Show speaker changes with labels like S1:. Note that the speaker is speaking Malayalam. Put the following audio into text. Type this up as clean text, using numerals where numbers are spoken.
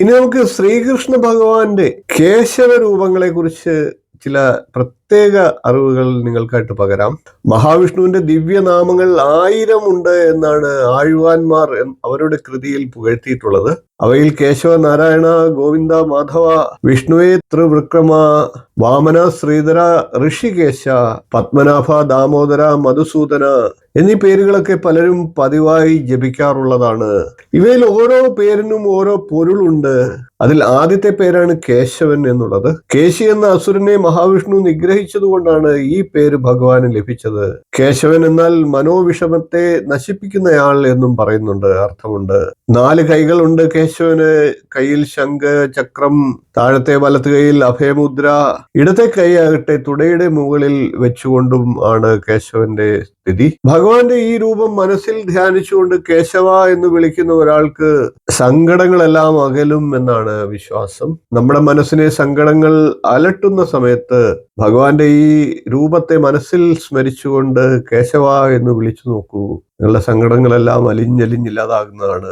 S1: ഇനി നമുക്ക് ശ്രീകൃഷ്ണ ഭഗവാന്റെ കേശവ രൂപങ്ങളെ കുറിച്ച് ചില പ്രത്യേക അറിവുകൾ നിങ്ങൾക്കായിട്ട് പകരാം. മഹാവിഷ്ണുവിന്റെ ദിവ്യനാമങ്ങൾ 1000 ഉണ്ട് എന്നാണ് ആഴ്വാൻമാർ അവരുടെ കൃതിയിൽ പുകഴ്ത്തിയിട്ടുള്ളത്. അവയിൽ കേശവ, നാരായണ, ഗോവിന്ദ, മാധവ, വിഷ്ണുവേ, ത്രിവിക്രമ, വാമന, ശ്രീധര, ഋഷികേശ, പത്മനാഭ, ദാമോദര, മധുസൂദന എന്നീ പേരുകളൊക്കെ പലരും പതിവായി ജപിക്കാറുള്ളതാണ്. ഇവയിൽ ഓരോ പേരിനും ഓരോ പൊരുളുണ്ട്. അതിൽ ആദ്യത്തെ പേരാണ് കേശവൻ എന്നുള്ളത്. കേശി എന്ന അസുരനെ മഹാവിഷ്ണു നിഗ്രഹിച്ചതുകൊണ്ടാണ് ഈ പേര് ഭഗവാന് ലഭിച്ചത്. കേശവൻ എന്നാൽ മനോവിഷമത്തെ നശിപ്പിക്കുന്നയാൾ എന്നും പറയുന്നുണ്ട്, അർത്ഥമുണ്ട്. 4 കൈകളുണ്ട് കേശവന്. കയ്യിൽ ശംഖ്, ചക്രം, താഴത്തെ വലത്ത് കൈയിൽ അഭയമുദ്ര, ഇടത്തെ കൈ ആകട്ടെ തുടയുടെ മുകളിൽ വെച്ചുകൊണ്ടും ആണ് കേശവന്റെ സ്ഥിതി. ഭഗവാന്റെ ഈ രൂപം മനസ്സിൽ ധ്യാനിച്ചുകൊണ്ട് കേശവ എന്ന് വിളിക്കുന്ന ഒരാൾക്ക് സങ്കടങ്ങളെല്ലാം അകലും എന്നാണ് വിശ്വാസം. നമ്മുടെ മനസ്സിനെ സങ്കടങ്ങൾ അലട്ടുന്ന സമയത്ത് ഭഗവാന്റെ ഈ രൂപത്തെ മനസ്സിൽ സ്മരിച്ചുകൊണ്ട് കേശവ എന്ന് വിളിച്ചു നോക്കൂ. നിങ്ങളുടെ സങ്കടങ്ങളെല്ലാം അലിഞ്ഞലിഞ്ഞില്ലാതാകുന്നതാണ്.